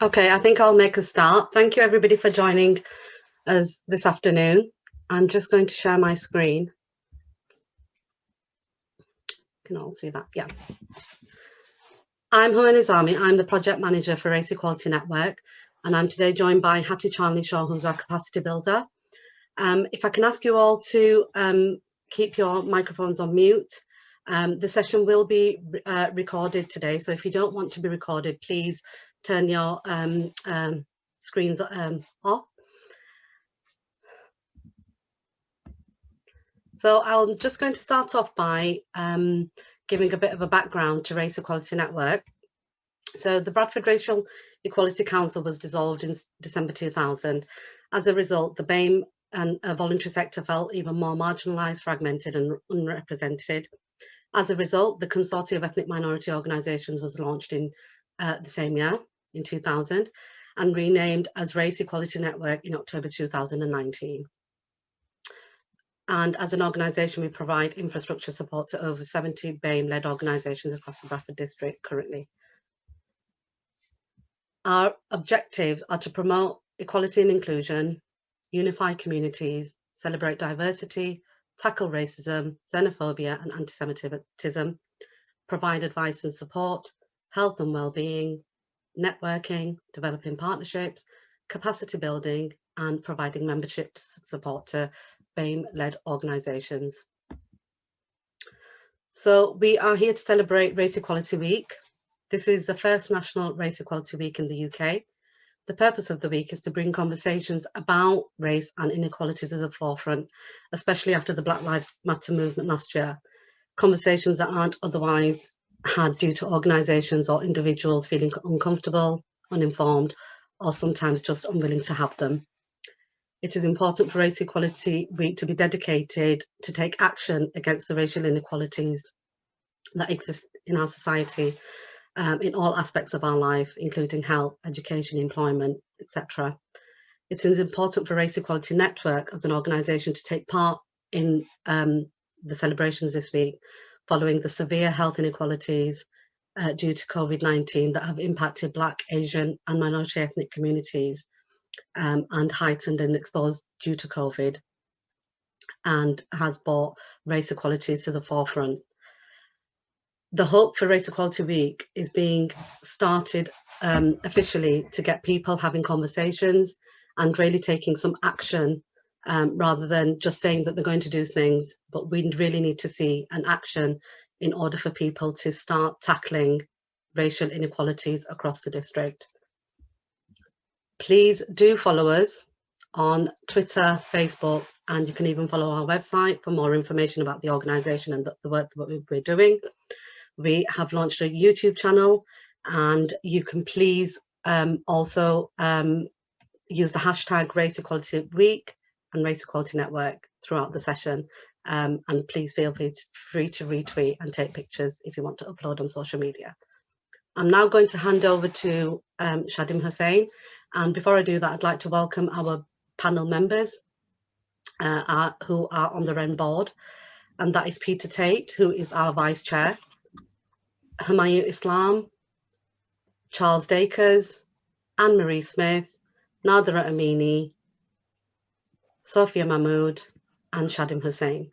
Okay, I think I'll make a start. Thank you everybody for joining us this afternoon. I'm just going to share my screen. Can all see that? Yeah. I'm Humma Nizami. I'm the project manager for Race Equality Network, and I'm today joined by Hattie Charnley-Shaw, who's our capacity builder. If I can ask you all to keep your microphones on mute. The session will be recorded today, so if you don't want to be recorded, please turn your screens off. So I'm just going to start off by giving a bit of a background to Race Equality Network. So the Bradford Racial Equality Council was dissolved in December 2000. As a result, the BEAP and voluntary sector felt even more marginalised, fragmented and unrepresented. As a result, the Consortium of Ethnic Minority Organisations was launched in the same year, in 2000, and renamed as Race Equality Network in October 2019. And as an organisation, we provide infrastructure support to over 70 BEAP-led organisations across the Bradford district currently. Our objectives are to promote equality and inclusion, unify communities, celebrate diversity, tackle racism, xenophobia and anti-Semitism, provide advice and support, health and well-being, networking, developing partnerships, capacity building and providing membership support to BEAP-led organisations. So we are here to celebrate Race Equality Week. This is the first National Race Equality Week in the UK. The purpose of the week is to bring conversations about race and inequality to the forefront, especially after the Black Lives Matter movement last year. Conversations that aren't otherwise had due to organisations or individuals feeling uncomfortable, uninformed, or sometimes just unwilling to have them. It is important for Race Equality Week to be dedicated to take action against the racial inequalities that exist in our society in all aspects of our life, including health, education, employment, etc. It is important for Race Equality Network as an organisation to take part in the celebrations this week, following the severe health inequalities due to COVID-19 that have impacted Black, Asian and minority ethnic communities and heightened and exposed due to COVID, and has brought race equality to the forefront. The hope for Race Equality Week is being started officially to get people having conversations and really taking some action rather than just saying that they're going to do things, but we really need to see an action in order for people to start tackling racial inequalities across the district. Please do follow us on Twitter, Facebook, and you can even follow our website for more information about the organisation and the work that we're doing. We have launched a YouTube channel, and you can please also use the hashtag Race Equality Week and Race Equality Network throughout the session. And please feel free to retweet and take pictures if you want to upload on social media. I'm now going to hand over to Shadim Hussain. And before I do that, I'd like to welcome our panel members who are on the REN board. And that is Peter Tate, who is our Vice Chair, Humayun Islam, Charles Dacres, Anne-Marie Smith, Nadera Amini, Sofia Mahmood, and Shadim Hussain.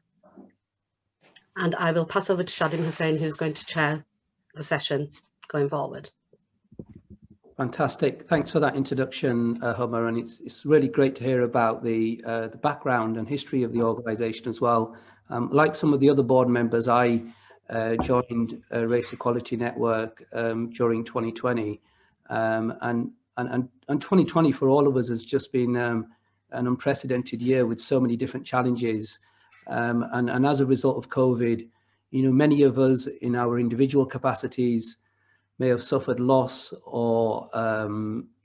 And I will pass over to Shadim Hussain, who's going to chair the session going forward. Fantastic. Thanks for that introduction, Humma, and it's really great to hear about the background and history of the organisation as well. Like some of the other board members, I joined Race Equality Network during 2020, and 2020 for all of us has just been an unprecedented year with so many different challenges, and as a result of COVID, you know, many of us in our individual capacities may have suffered loss or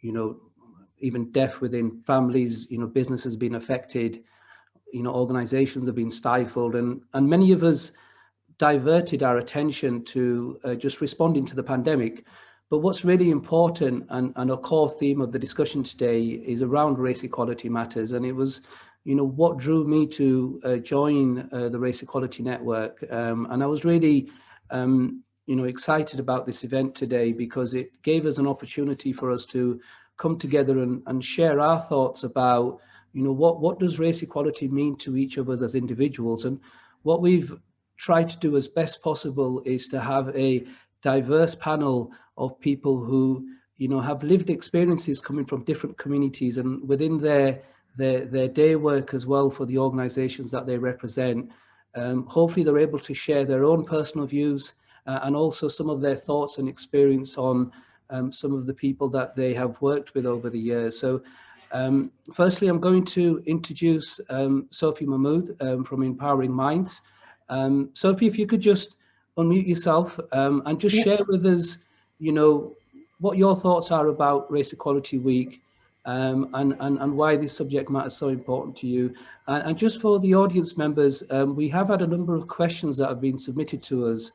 you know, even death within families. You know, business has been affected, you know, organizations have been stifled, and many of us diverted our attention to just responding to the pandemic. But what's really important and a core theme of the discussion today is around race equality matters. And it was, you know, what drew me to join the Race Equality Network. And I was really excited about this event today because it gave us an opportunity for us to come together and share our thoughts about, what does race equality mean to each of us as individuals. And what we've tried to do as best possible is to have a diverse panel of people who, have lived experiences coming from different communities and within their day work as well for the organizations that they represent. Hopefully they're able to share their own personal views and also some of their thoughts and experience on some of the people that they have worked with over the years. So firstly, I'm going to introduce Sofia Mahmood from Empowering Minds. Sophie, if you could just unmute yourself and just share with us, what your thoughts are about Race Equality Week and why this subject matter is so important to you. And just for the audience members, we have had a number of questions that have been submitted to us.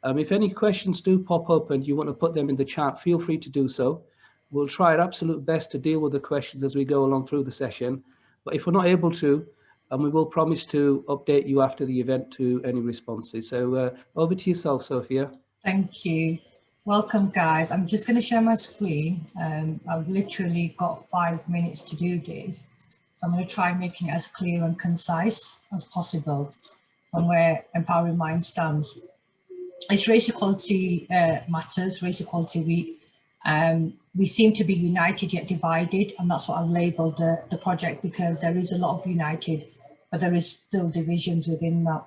If any questions do pop up and you want to put them in the chat, feel free to do so. We'll try our absolute best to deal with the questions as we go along through the session. But if we're not able to, we will promise to update you after the event to any responses. So over to yourself, Sophia. Thank you. Welcome, guys. I'm just going to share my screen. I've literally got 5 minutes to do this. So I'm going to try making it as clear and concise as possible from where Empowering Minds stands. It's Race Equality Matters, Race Equality Week. We seem to be united yet divided, and that's what I've labelled the project, because there is a lot of united, but there is still divisions within that.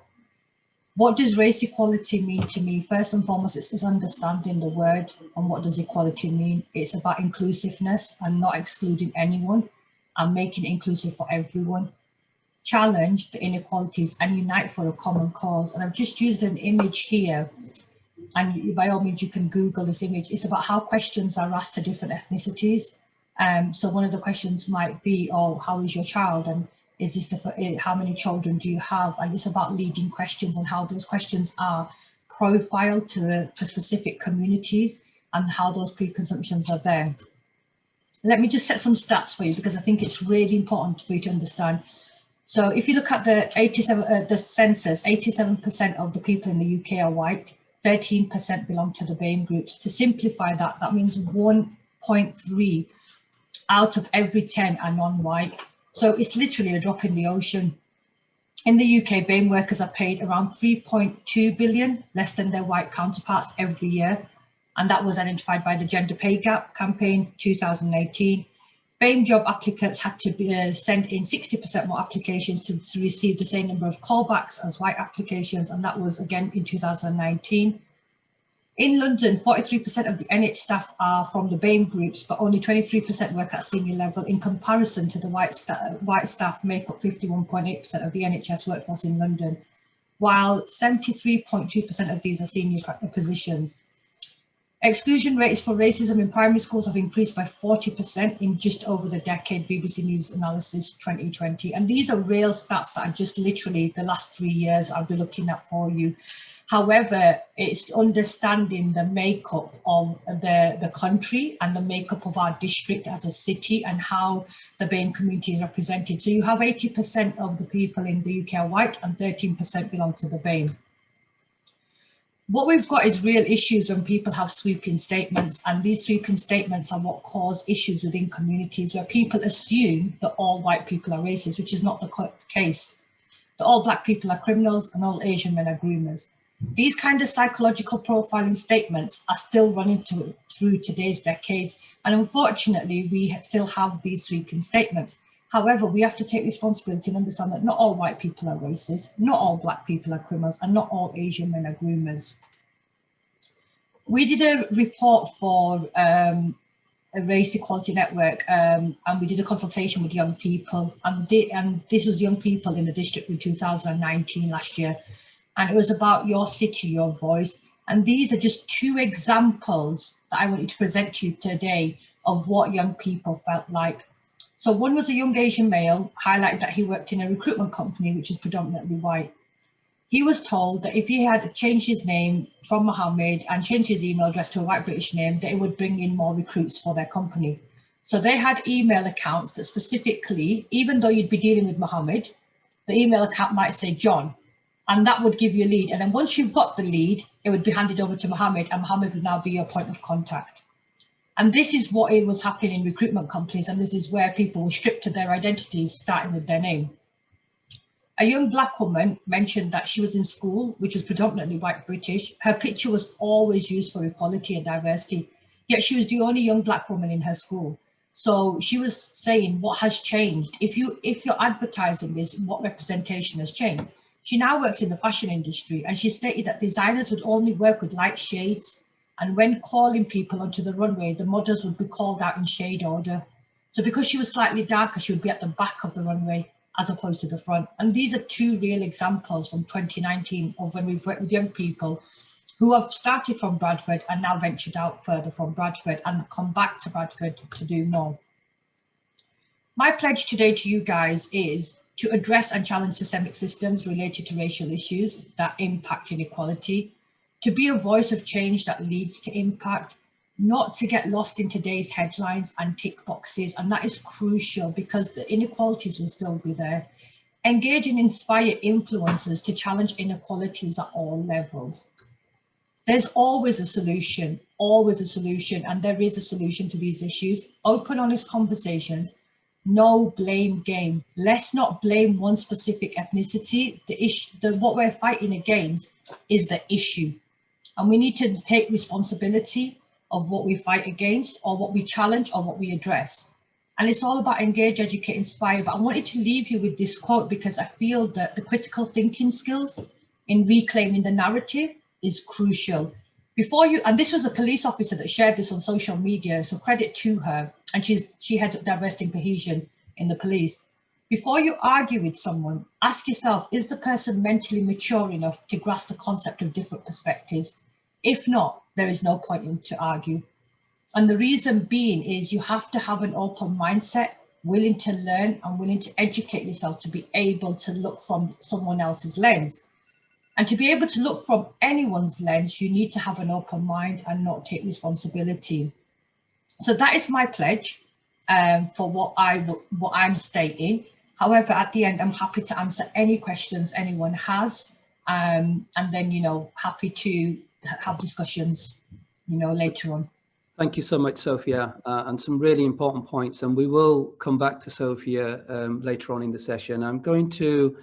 What does race equality mean to me? First and foremost, it's understanding the word and what does equality mean. It's about inclusiveness and not excluding anyone and making it inclusive for everyone. Challenge the inequalities and unite for a common cause. And I've just used an image here, and by all means you can Google this image. It's about how questions are asked to different ethnicities. So one of the questions might be, oh, how is your child? And is this how many children do you have? And it's about leading questions and how those questions are profiled to specific communities and how those preconceptions are there. Let me just set some stats for you, because I think it's really important for you to understand. So if you look at the census, 87% of the people in the UK are white, 13% belong to the BEAP groups. To simplify that, that means 1.3 out of every 10 are non-white. So it's literally a drop in the ocean. In the UK, BEAP workers are paid around 3.2 billion, less than their white counterparts every year. And that was identified by the Gender Pay Gap campaign 2018. BEAP job applicants had to send in 60% more applications to receive the same number of callbacks as white applications, and that was again in 2019. In London, 43% of the NH staff are from the BEAP groups, but only 23% work at senior level. In comparison to the white staff make up 51.8% of the NHS workforce in London, while 73.2% of these are senior positions. Exclusion rates for racism in primary schools have increased by 40% in just over the decade, BBC News Analysis 2020. And these are real stats that are just literally the last 3 years I'll be looking at for you. However, it's understanding the makeup of the country and the makeup of our district as a city and how the BEAP community is represented. So you have 80% of the people in the UK are white and 13% belong to the BEAP. What we've got is real issues when people have sweeping statements, and these sweeping statements are what cause issues within communities where people assume that all white people are racist, which is not the case. That all black people are criminals and all Asian men are groomers. These kind of psychological profiling statements are still running through today's decades, and unfortunately we still have these sweeping statements. However, we have to take responsibility and understand that not all white people are racist, not all black people are criminals, and not all Asian men are groomers. We did a report for a Race Equality Network, and we did a consultation with young people, and this was young people in the district in 2019 last year, and it was about your city, your voice. And these are just 2 examples that I wanted to present to you today of what young people felt like. So one was a young Asian male, highlighted that he worked in a recruitment company which is predominantly white. He was told that if he had changed his name from Mohammed and changed his email address to a white British name, that it would bring in more recruits for their company. So they had email accounts that specifically, even though you'd be dealing with Mohammed, the email account might say John, and that would give you a lead. And then once you've got the lead, it would be handed over to Mohammed, and Mohammed would now be your point of contact. And this is what it was happening in recruitment companies, and this is where people were stripped of their identities, starting with their name. A young black woman mentioned that she was in school, which was predominantly white British. Her picture was always used for equality and diversity, yet she was the only young black woman in her school. So she was saying, what has changed? If you're advertising this, what representation has changed? She now works in the fashion industry, and she stated that designers would only work with light shades, and when calling people onto the runway, the models would be called out in shade order. So because she was slightly darker, she would be at the back of the runway as opposed to the front. And these are two real examples from 2019 of when we've worked with young people who have started from Bradford and now ventured out further from Bradford and come back to Bradford to do more. My pledge today to you guys is to address and challenge systemic systems related to racial issues that impact inequality, to be a voice of change that leads to impact, not to get lost in today's headlines and tick boxes. And that is crucial because the inequalities will still be there. Engage and inspire influencers to challenge inequalities at all levels. There's always a solution, and there is a solution to these issues. Open, honest conversations, no blame game. Let's not blame one specific ethnicity. What we're fighting against is the issue. And we need to take responsibility of what we fight against, or what we challenge, or what we address. And it's all about engage, educate, inspire. But I wanted to leave you with this quote because I feel that the critical thinking skills in reclaiming the narrative is crucial. And this was a police officer that shared this on social media, so credit to her. And she heads up diversity and cohesion in the police. Before you argue with someone, ask yourself, is the person mentally mature enough to grasp the concept of different perspectives? If not, there is no point in to argue. And the reason being is you have to have an open mindset, willing to learn and willing to educate yourself to be able to look from someone else's lens. And to be able to look from anyone's lens, you need to have an open mind and not take responsibility. So that is my pledge for what I'm stating. However, at the end, I'm happy to answer any questions anyone has, and then, happy to have discussions, later on. Thank you so much, Sofia, and some really important points. And we will come back to Sofia later on in the session. I'm going to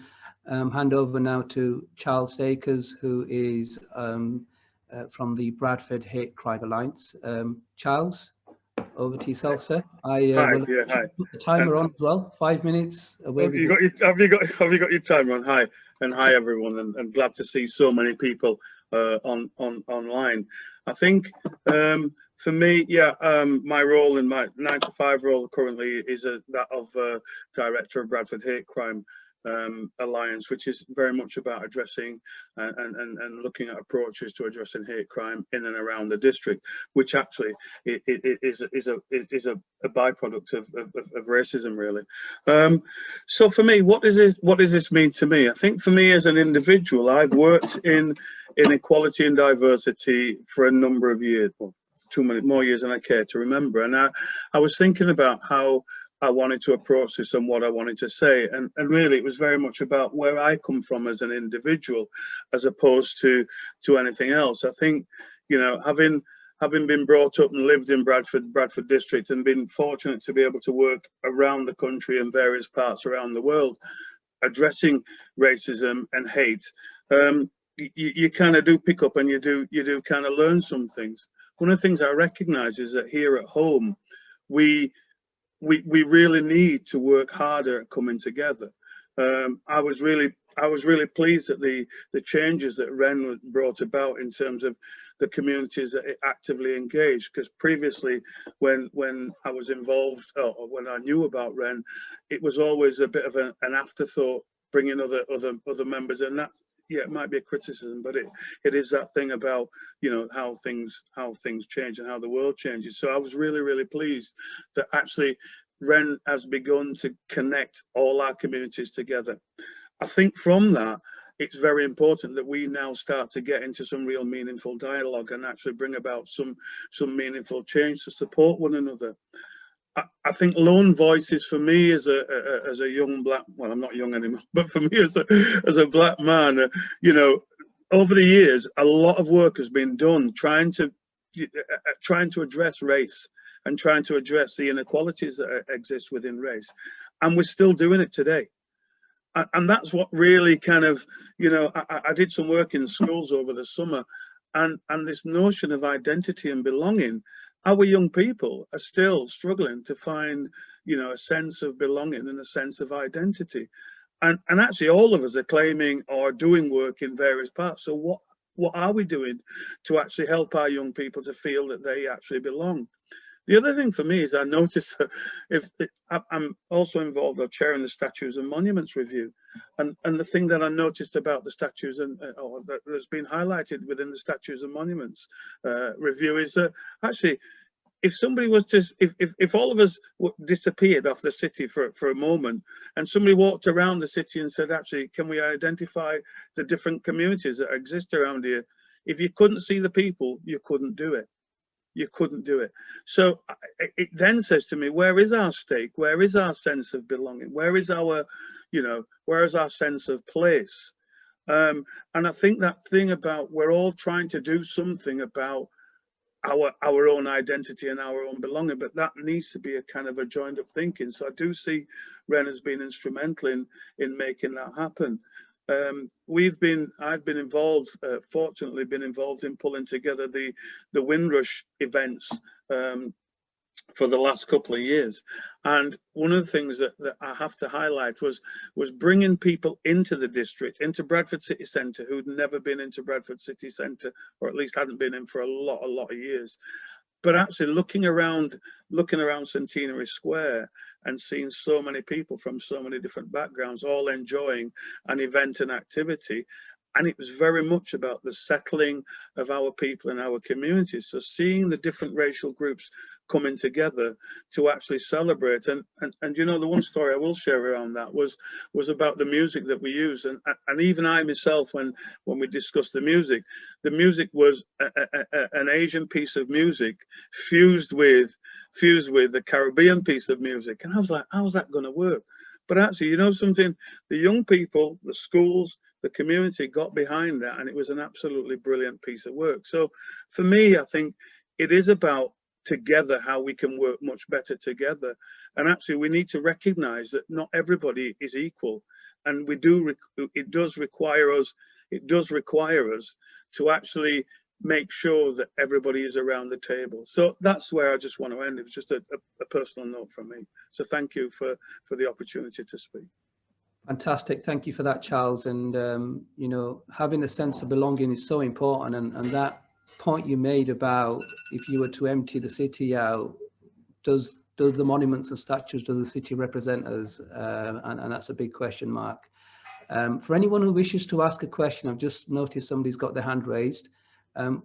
hand over now to Charles Dacres, who is from the Bradford Hate Crime Alliance. Charles, over to yourself, sir. Hi. Put the timer on as well. 5 minutes. Have you got your timer on? Hi, and hi everyone, and glad to see so many people online. I think for me, my role in my 9-to-5 role currently is that of Director of Bradford Hate Crime Alliance, which is very much about addressing and looking at approaches to addressing hate crime in and around the district, which actually is a byproduct of racism, really. So for me, what does this mean to me? I think for me as an individual, I've worked in inequality and diversity for a number of years, well, too many more years than I care to remember, and I was thinking about how I wanted to approach this and what I wanted to say, and really it was very much about where I come from as an individual as opposed to anything else. I think, having been brought up and lived in Bradford district and been fortunate to be able to work around the country and various parts around the world addressing racism and hate, you kind of do pick up and you do kind of learn some things. One of the things I recognize is that here at home we really need to work harder at coming together. I was really pleased at the changes that REN brought about in terms of the communities that it actively engaged, because previously when I was involved, or when I knew about REN, it was always a bit of an afterthought, bringing other members, and that, yeah, it might be a criticism, but it is that thing about, how things change and how the world changes. So I was really pleased that actually REN has begun to connect all our communities together. I think from that, it's very important that we now start to get into some real meaningful dialogue and actually bring about some meaningful change to support one another. I think lone voices for me as a young black, well, I'm not young anymore, but for me as a black man, over the years, a lot of work has been done trying to address race and trying to address the inequalities that exist within race, and we're still doing it today. And that's what really kind of, you know, I did some work in schools over the summer, and this notion of identity and belonging, our young people are still struggling to find, you know, a sense of belonging and a sense of identity. And actually all of us are claiming or doing work in various parts. So what are we doing to actually help our young people to feel that they actually belong? The other thing for me is I noticed that I'm also involved or chairing the Statues and Monuments Review, and the thing that I noticed about the statues and or that's been highlighted within the Statues and Monuments Review is that actually, if somebody was to, if all of us disappeared off the city for a moment, and somebody walked around the city and said, actually, can we identify the different communities that exist around here? If you couldn't see the people, you couldn't do it. You couldn't do it. So it then says to me, where is our stake? Where is our sense of belonging? Where is our, you know, where is our sense of place? And I think that thing about we're all trying to do something about our own identity and our own belonging, but that needs to be a kind of a joined up thinking. So I do see REN as being instrumental in making that happen. I've been involved, fortunately been involved in pulling together the Windrush events for the last couple of years. And one of the things that I have to highlight was bringing people into the district, into Bradford City Centre, who'd never been into Bradford City Centre, or at least hadn't been in for a lot of years. But actually looking around Centenary Square and seeing so many people from so many different backgrounds all enjoying an event and activity. And it was very much about the settling of our people and our communities. So seeing the different racial groups coming together to actually celebrate. And you know, the one story I will share around that was about the music that we use. And even I myself, when we discussed the music was an Asian piece of music fused with the Caribbean piece of music. And I was like, how's that going to work? But actually, you know something, the young people, the schools, the community got behind that, and it was an absolutely brilliant piece of work. So for me, I think it is about together, how we can work much better together. And actually we need to recognize that not everybody is equal, and it does require us to actually make sure that everybody is around the table. So that's where I just want to end. It was just a personal note from me. So thank you for the opportunity to speak. Fantastic. Thank you for that, Charles. And, you know, having a sense of belonging is so important. And that point you made about if you were to empty the city out, does the monuments and statues, does the city represent us? And that's a big question mark. For anyone who wishes to ask a question, I've just noticed somebody's got their hand raised.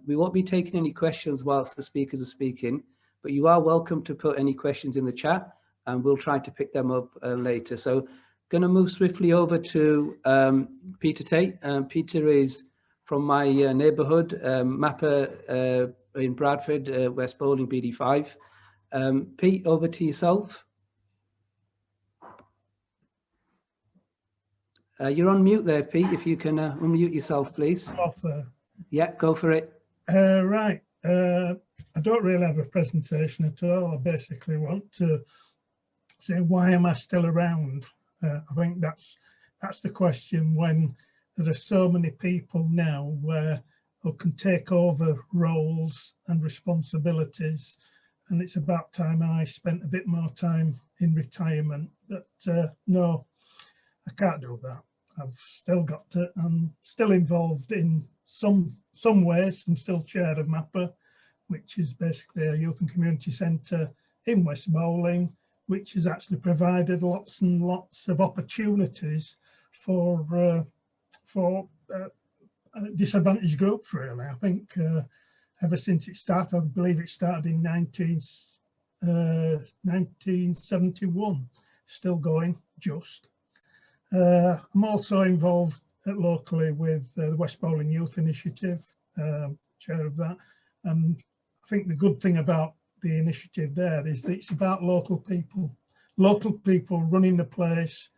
We won't be taking any questions whilst the speakers are speaking, but you are welcome to put any questions in the chat and we'll try to pick them up later. So going to move swiftly over to Peter Tate. Peter is from my neighbourhood, MAPA in Bradford, West Bowling, BD5. Pete, over to yourself. You're on mute there, Pete, if you can unmute yourself, please. Yeah, go for it. Right. I don't really have a presentation at all. I basically want to say, why am I still around? I think that's the question when there are so many people now who can take over roles and responsibilities, and it's about time I spent a bit more time in retirement. But no, I can't do that. I've still got to. I'm still involved in some ways. I'm still chair of MAPA, which is basically a youth and community centre in West Bowling, which has actually provided lots and lots of opportunities for disadvantaged groups, really. I think ever since it started, I believe it started in 1971, still going, just. I'm also involved locally with the West Bowling Youth Initiative, chair of that. And I think the good thing about the initiative there is that it's about local people running the place,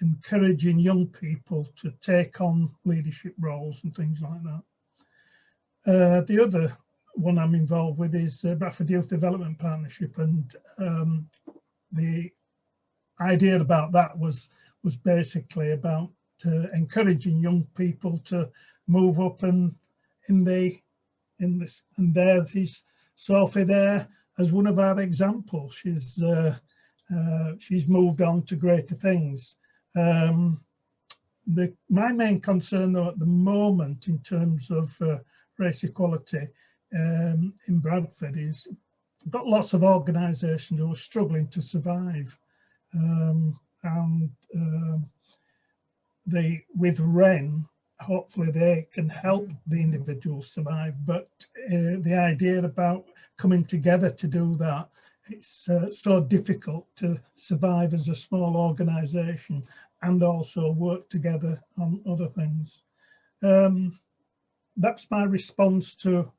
encouraging young people to take on leadership roles and things like that. The other one I'm involved with is Bradford Youth Development Partnership, and the idea about that was basically about encouraging young people to move up and and there's Sofia there as one of our examples. She's moved on to greater things. My main concern though at the moment in terms of race equality in Bradford is we've got lots of organisations who are struggling to survive, and with REN, hopefully they can help the individuals survive, but the idea about coming together to do that, it's so difficult to survive as a small organisation and also work together on other things. That's my response to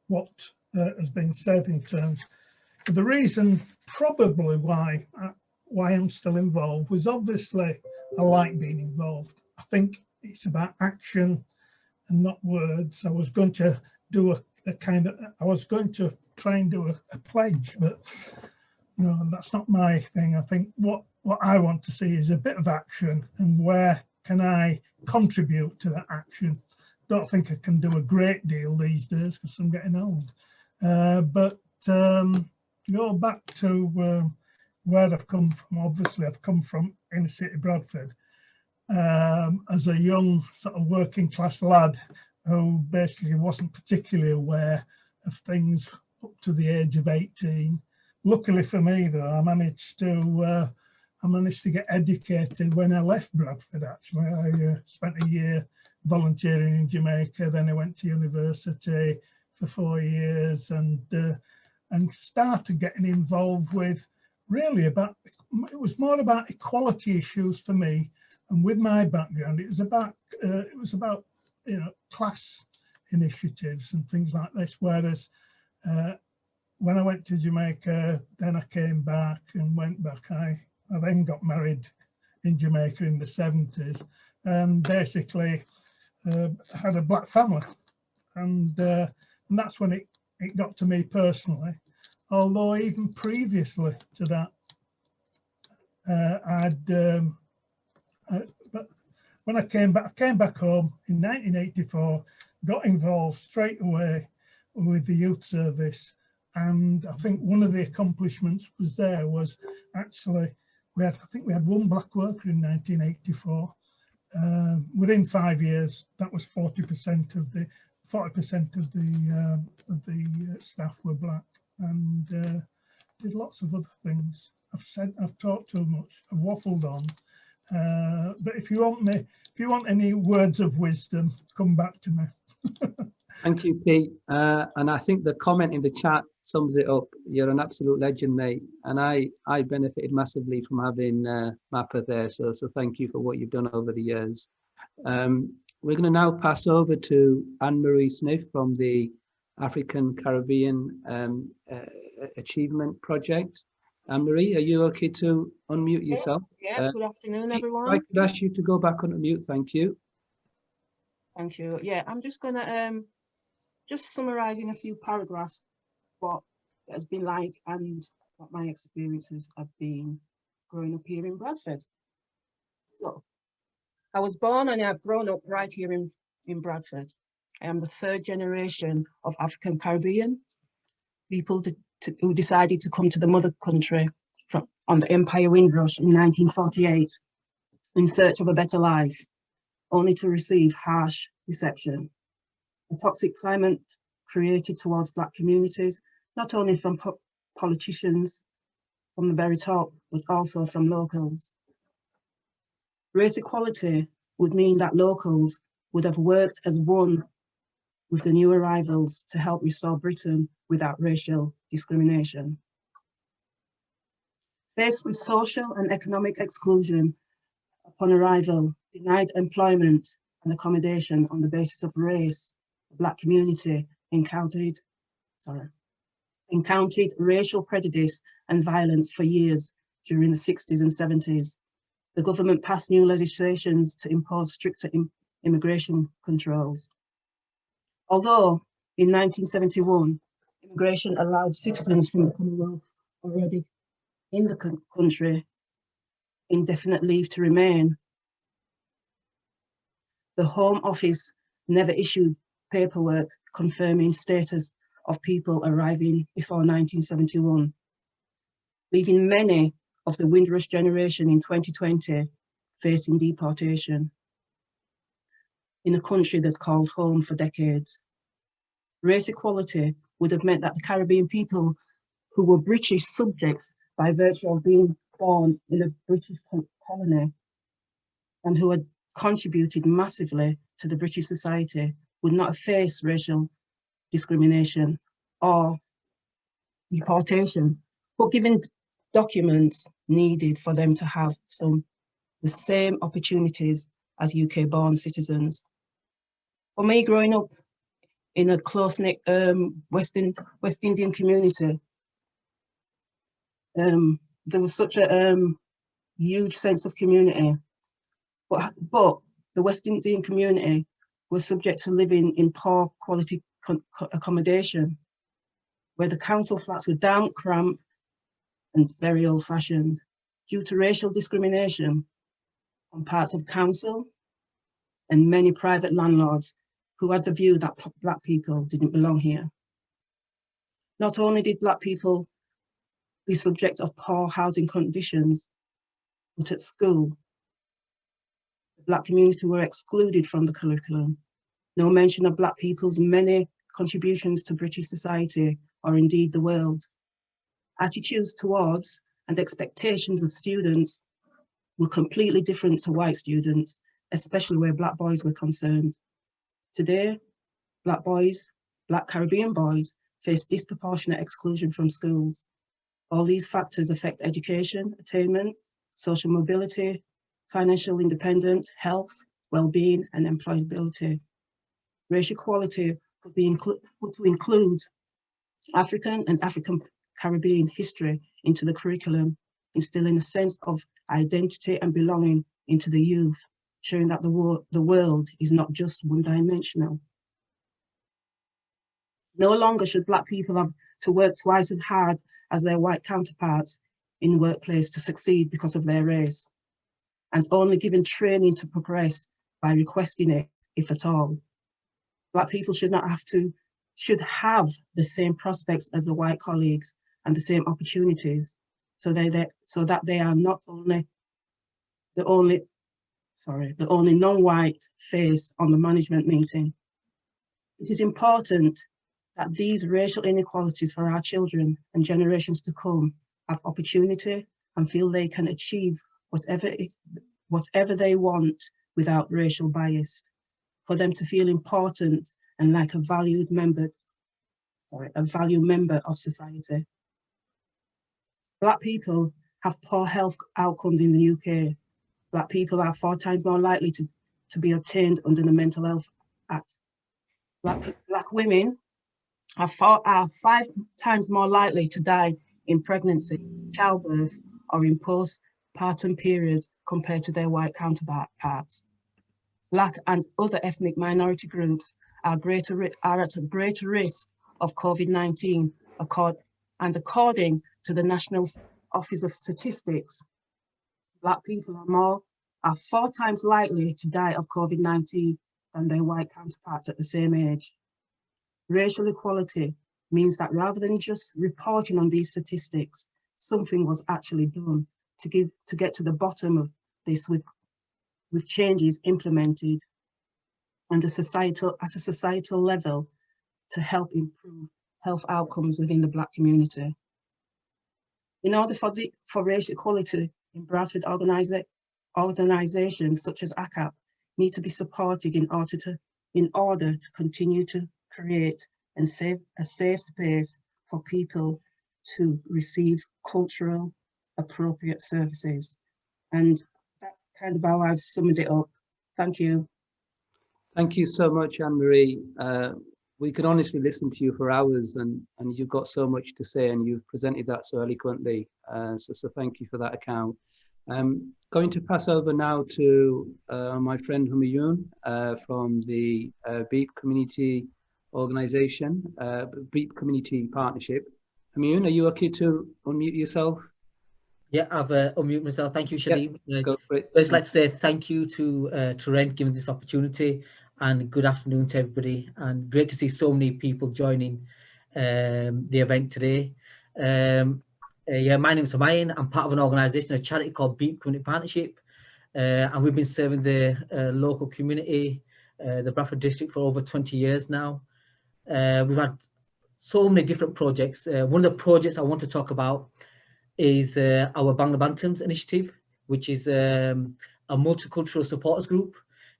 what has been said in terms. The reason probably why I'm still involved was obviously I like being involved. I think it's about action and not words. I was going to do I was going to try and do a pledge, but you know, that's not my thing. I think what I want to see is a bit of action, and where can I contribute to that action. Don't think I can do a great deal these days because I'm getting old, but go back to where I've come from. Obviously I've come from inner city Bradford as a young sort of working class lad who basically wasn't particularly aware of things up to the age of 18. Luckily for me though, I managed to get educated when I left Bradford. Actually, I spent a year volunteering in Jamaica, then I went to university for 4 years and started getting involved with it was more about equality issues for me. And with my background, it was about you know, class initiatives and things like this. Whereas when I went to Jamaica, then I came back and went back. I then got married in Jamaica in the 70s and basically had a black family, and that's when it got to me personally. Although even previously to that, but when I came back home in 1984, got involved straight away with the youth service, and I think one of the accomplishments was actually I think we had one black worker in 1984. Within 5 years, that was 40% of the staff were black, and did lots of other things. I've talked too much. I've waffled on. But if you want any words of wisdom, come back to me. Thank you, Pete. And I think the comment in the chat sums it up. You're an absolute legend, mate. And I benefited massively from having MAPA there. So thank you for what you've done over the years. We're going to now pass over to Anne-Marie Smith from the African Caribbean Achievement Project. Anne-Marie, are you okay to unmute yourself? Yeah, good afternoon, everyone. If I could ask you to go back on mute, thank you. Thank you. Yeah, I'm just going to just summarize in a few paragraphs what it has been like and what my experiences have been growing up here in Bradford. So, I was born and I've grown up right here in Bradford. I am the third generation of African Caribbean people who decided to come to the mother country on the Empire Windrush in 1948 in search of a better life, only to receive harsh reception. A toxic climate created towards Black communities, not only from politicians from the very top, but also from locals. Race equality would mean that locals would have worked as one with the new arrivals to help restore Britain without racial discrimination. Faced with social and economic exclusion upon arrival, denied employment and accommodation on the basis of race, the Black community encountered racial prejudice and violence for years during the 60s and 70s. the government passed new legislations to impose stricter immigration controls. Although in 1971, immigration allowed citizens from the Commonwealth already in the country indefinite leave to remain, the Home Office never issued paperwork confirming status of people arriving before 1971, leaving many of the Windrush generation in 2020 facing deportation in a country that called home for decades. Race equality would have meant that the Caribbean people who were British subjects by virtue of being born in a British colony and who had contributed massively to the British society would not have faced racial discrimination or deportation, but given documents needed for them to have the same opportunities as UK-born citizens. For me, growing up in a close-knit West Indian community, there was such a huge sense of community, but the West Indian community was subject to living in poor quality accommodation, where the council flats were damp, cramped, and very old-fashioned due to racial discrimination on parts of council and many private landlords who had the view that Black people didn't belong here. Not only did Black people be subject of poor housing conditions, but at school, the Black community were excluded from the curriculum. No mention of Black people's many contributions to British society or indeed the world. Attitudes towards and expectations of students were completely different to white students, especially where Black boys were concerned. Today, Black boys, Black Caribbean boys, face disproportionate exclusion from schools. All these factors affect education, attainment, social mobility, financial independence, health, well-being, and employability. Racial equality would include African and African Caribbean history into the curriculum, instilling a sense of identity and belonging into the youth, showing that the world is not just one-dimensional. No longer should Black people have to work twice as hard as their white counterparts in the workplace to succeed because of their race, and only given training to progress by requesting it, if at all. Black people should have the same prospects as the white colleagues and the same opportunities, so that they are not only the only non-white face on the management meeting. It is important that these racial inequalities for our children and generations to come have opportunity and feel they can achieve whatever they want without racial bias, for them to feel important and like a valued member of society. Black people have poor health outcomes in the UK. Black people are 4 times more likely to be obtained under the Mental Health Act. Black women are 5 times more likely to die in pregnancy, childbirth, or in postpartum period compared to their white counterparts. Black and other ethnic minority groups are at a greater risk of COVID-19, according to the National Office of Statistics, Black people are 4 times likely to die of COVID-19 than their white counterparts at the same age. Racial equality means that rather than just reporting on these statistics, something was actually done to get to the bottom of this with changes implemented at a societal level to help improve health outcomes within the Black community. In order for racial equality in Bradford, organisations such as ACAP need to be supported in order to continue to create and save a safe space for people to receive cultural appropriate services. And that's kind of how I've summed it up. Thank you. Thank you so much, Anne-Marie. We could honestly listen to you for hours, and you've got so much to say, and you've presented that so eloquently. So thank you for that account. Going to pass over now to my friend Humayun from the BEAP community organisation, BEAP community partnership. Humayun, are you okay to unmute yourself? Yeah, I've unmuted myself. Thank you, Shadim. Yep, go for it. I'd just like to say thank you to REN giving this opportunity, and good afternoon to everybody. And great to see so many people joining the event today. Yeah, my name is Humayun. I'm part of an organisation, a charity called BEAP Community Partnership, and we've been serving the local community, the Bradford district, for over 20 years now. We've had so many different projects. One of the projects I want to talk about is our Bangla Bantams initiative, which is a multicultural supporters group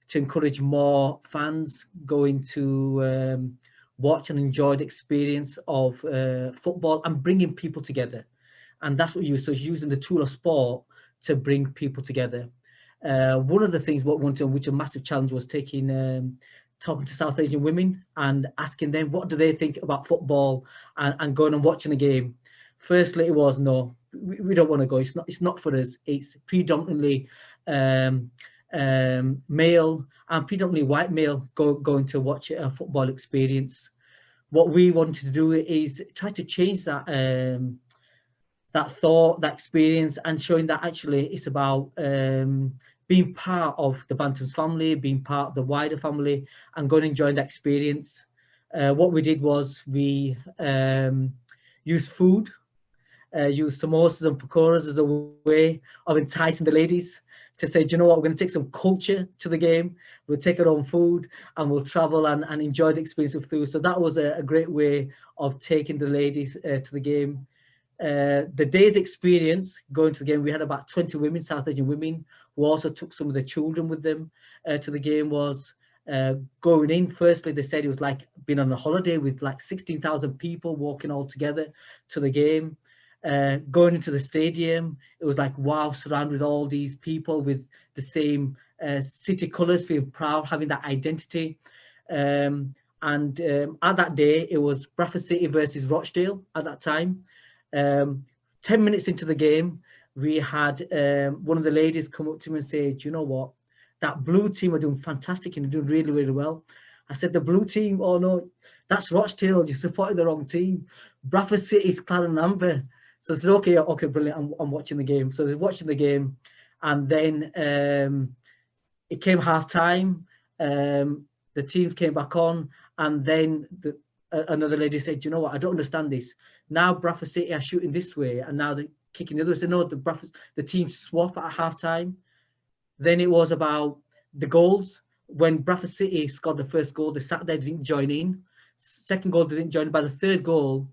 to encourage more fans going to watch and enjoy the experience of football and bringing people together. And that's what you use. So using the tool of sport to bring people together. One of the things what we wanted, which a massive challenge, was talking to South Asian women and asking them what do they think about football and going and watching a game. Firstly, it was no, we don't want to go. It's not for us. It's predominantly male and predominantly white male going to watch a football experience. What we wanted to do is try to change that that thought, that experience, and showing that actually it's about being part of the Bantams family, being part of the wider family, and going and enjoying that experience. What we did was we used food, used samosas and pakoras as a way of enticing the ladies to say, do you know what, we're going to take some culture to the game, we'll take our own food and we'll travel and enjoy the experience of food. So that was a great way of taking the ladies to the game. The day's experience going to the game, we had about 20 women, South Asian women, who also took some of the children with them to the game. Was going in, firstly, they said it was like being on a holiday with like 16,000 people walking all together to the game. Going into the stadium, it was like, wow, surrounded with all these people with the same city colours, feeling proud, having that identity. And at that day, it was Bradford City versus Rochdale at that time. 10 minutes into the game, we had one of the ladies come up to me and say, do you know what, that blue team are doing fantastic and they're doing really, really well. I said, the blue team? Oh no, that's Rochdale, you supported the wrong team. Bradford City's clad in amber. So I said, okay, brilliant, I'm watching the game. So they're watching the game, and then it came half time, the teams came back on, and then another lady said, you know what, I don't understand this. Now Bradford City are shooting this way, and now they're kicking the other. So no, the teams swap at half time. Then it was about the goals. When Bradford City scored the first goal, they sat there, didn't join in. Second goal, they didn't join in. By the third goal,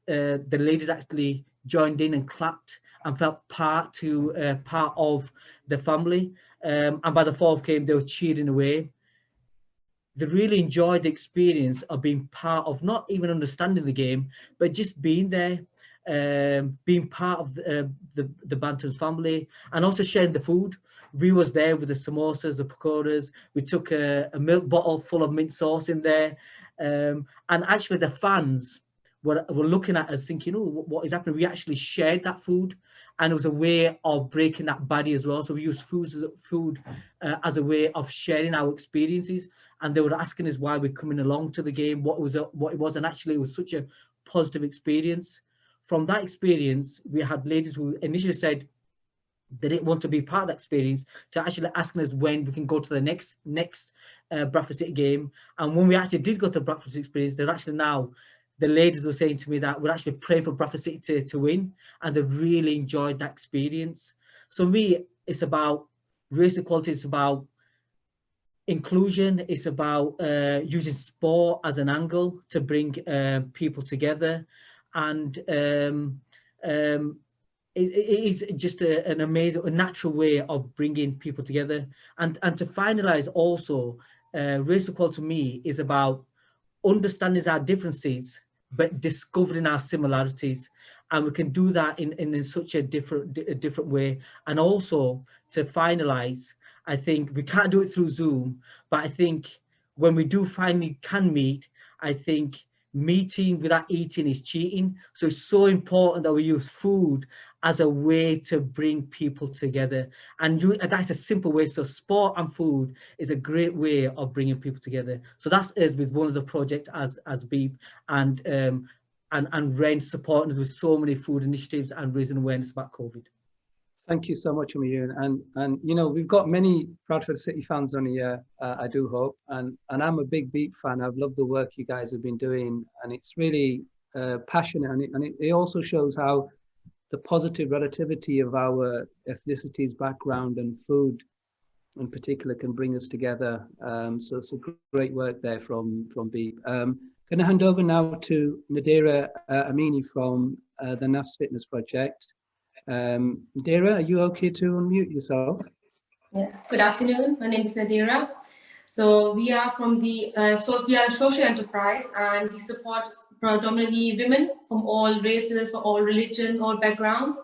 the ladies actually joined in and clapped and felt part of the family. And by the fourth game, they were cheering away. They really enjoyed the experience of being part of, not even understanding the game, but just being there, being part of the Bantams family, and also sharing the food. We was there with the samosas, the pakoras. We took a milk bottle full of mint sauce in there. And actually the fans were looking at us thinking, oh, what is happening? We actually shared that food, and it was a way of breaking that barrier as well. So we used food as a way of sharing our experiences, and they were asking us why we're coming along to the game, what it was, and actually it was such a positive experience. From that experience, we had ladies who initially said they didn't want to be part of that experience, to actually asking us when we can go to the next Bradford City game. And when we actually did go to the Bradford City experience, they're actually now, the ladies were saying to me that we're actually praying for Bradford City to win, and they really enjoyed that experience. So me, it's about race equality, it's about inclusion, it's about using sport as an angle to bring people together. And it is just an amazing, a natural way of bringing people together. And to finalize also, race equality to me is about understanding our differences, but discovering our similarities. And we can do that in such a different way. And also to finalize, I think we can't do it through Zoom, but I think when we do finally can meet, I think meeting without eating is cheating. So it's so important that we use food as a way to bring people together. And that's a simple way. So sport and food is a great way of bringing people together. So that's us with one of the projects as BEAP, and REN supporting us with so many food initiatives and raising awareness about COVID. Thank you so much, Humayun. And you know, we've got many Bradford City fans on here, I do hope. And I'm a big BEAP fan. I've loved the work you guys have been doing, and it's really passionate. And it also shows how the positive relativity of our ethnicities, background, and food in particular can bring us together. So it's a great work there from BEAP. Going to hand over now to Nadera Amini from the NAFS Fitness Project. Nadera, are you okay to unmute yourself? Yeah. Good afternoon. My name is Nadera. So we are from the Sofia social enterprise, and we support predominantly women from all races, from all religion, all backgrounds.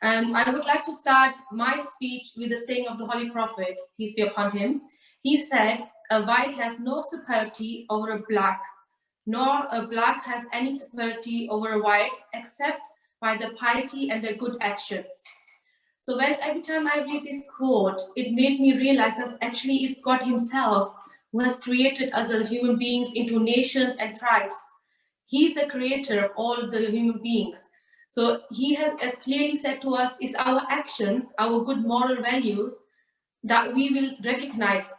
And I would like to start my speech with the saying of the Holy Prophet, peace be upon him. He said, "A white has no superiority over a black, nor a black has any superiority over a white, except by the piety and their good actions." So every time I read this quote, it made me realize that actually it's God himself who has created us as human beings into nations and tribes. He's the creator of all the human beings. So he has clearly said to us, it's our actions, our good moral values that we will recognize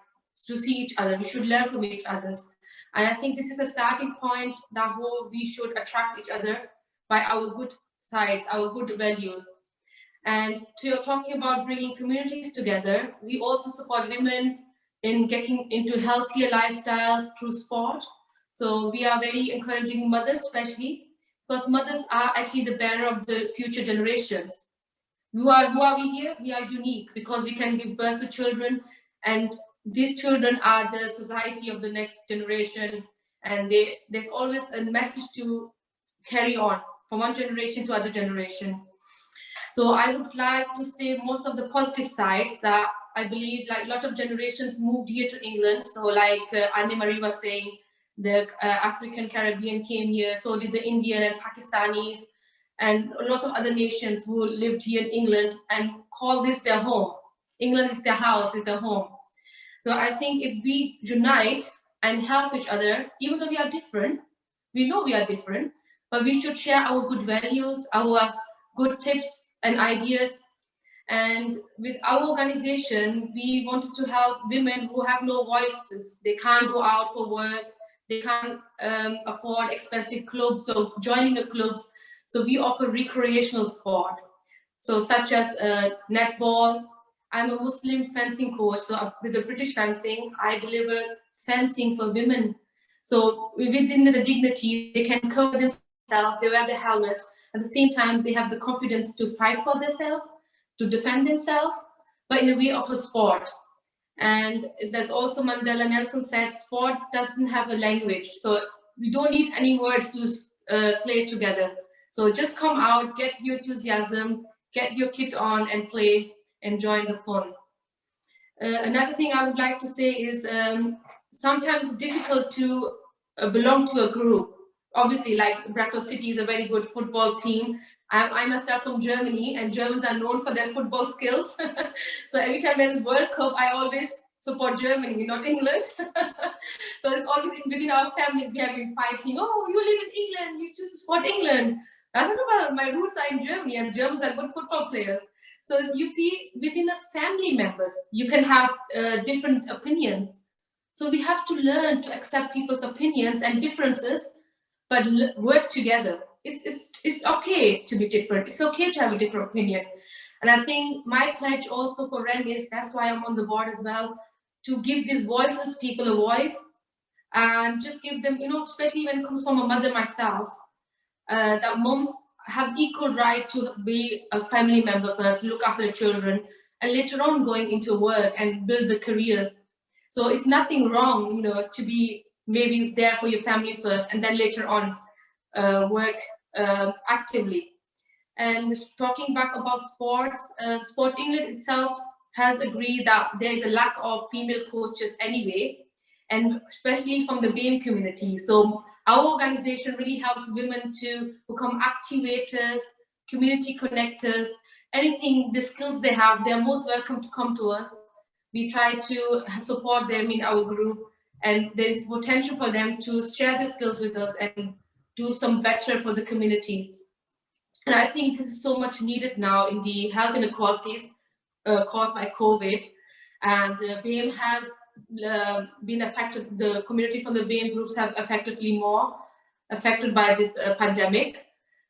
to see each other. We should learn from each other. And I think this is a starting point that we should attract each other by our good sides, our good values. And talking about bringing communities together, we also support women in getting into healthier lifestyles through sport. So we are very encouraging mothers, especially because mothers are actually the bearer of the future generations. Who are we here? We are unique because we can give birth to children, and these children are the society of the next generation. And there's always a message to carry on from one generation to other generation. So I would like to say most of the positive sides that I believe, like a lot of generations moved here to England. So like Anne-Marie was saying, the African Caribbean came here, so did the Indian and Pakistanis, and a lot of other nations who lived here in England and call this their home. England is their house, is their home. So I think if we unite and help each other, even though we are different, we know we are different, but we should share our good values, our good tips and ideas. And with our organization, we wanted to help women who have no voices. They can't go out for work, they can't afford expensive clubs, so joining the clubs. So we offer recreational sport, so such as netball. I'm a Muslim fencing coach, so with the British fencing, I deliver fencing for women. So within the dignity, they can cover themselves, they wear the helmet. At the same time, they have the confidence to fight for themselves, to defend themselves, but in a way of a sport. And there's also Mandela Nelson said, sport doesn't have a language. So we don't need any words to play together. So just come out, get your enthusiasm, get your kit on and play, enjoy the fun. Another thing I would like to say is sometimes it's difficult to belong to a group. Obviously, like Bradford City is a very good football team. I myself from Germany, and Germans are known for their football skills. So every time there's World Cup, I always support Germany, not England. So it's always within our families, we have been fighting. Oh, you live in England, you should support England. I don't know about my roots are in Germany, and Germans are good football players. So you see, within the family members, you can have different opinions. So we have to learn to accept people's opinions and differences, but work together. It's okay to be different. It's okay to have a different opinion. And I think my pledge also for REN is, that's why I'm on the board as well, to give these voiceless people a voice and just give them, especially when it comes from a mother myself, that moms have equal right to be a family member first, look after the children, and later on going into work and build a career. So it's nothing wrong, to be maybe there for your family first and then later on work actively. And talking back about sports, Sport England itself has agreed that there is a lack of female coaches anyway, and especially from the BEAP community. So Our organization really helps women to become activators, community connectors, anything, the skills they have, they're most welcome to come to us. We try to support them in our group, and there's potential for them to share the skills with us and do some better for the community. And I think this is so much needed now in the health inequalities caused by COVID. And BAME has been affected, the community from the BAME groups have effectively more affected by this pandemic.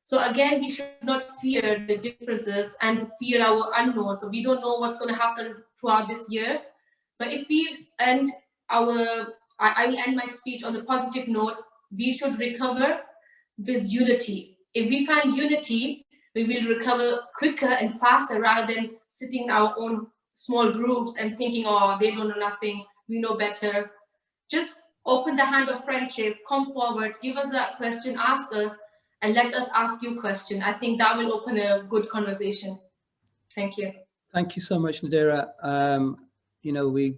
So again, we should not fear the differences and fear our unknown. So we don't know what's going to happen throughout this year. But if we end our, I will end my speech on the positive note, we should recover with unity. If we find unity, we will recover quicker and faster rather than sitting in our own small groups and thinking, oh, they don't know nothing, we know better. Just open the hand of friendship, come forward, give us a question, ask us, and let us ask you a question. I think that will open a good conversation. Thank you. Thank you so much, Nadera. We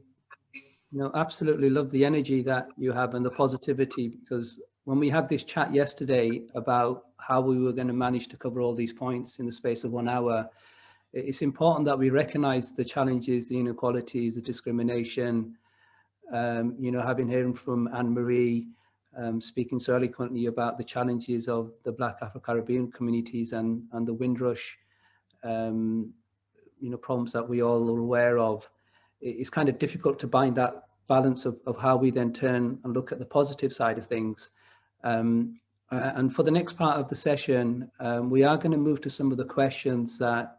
absolutely love the energy that you have and the positivity, because when we had this chat yesterday about how we were going to manage to cover all these points in the space of 1 hour, it's important that we recognize the challenges, the inequalities, the discrimination. Having heard from Anne-Marie speaking so eloquently about the challenges of the Black Afro-Caribbean communities and the Windrush, problems that we all are aware of. It's kind of difficult to find that balance of how we then turn and look at the positive side of things. And for the next part of the session, we are going to move to some of the questions that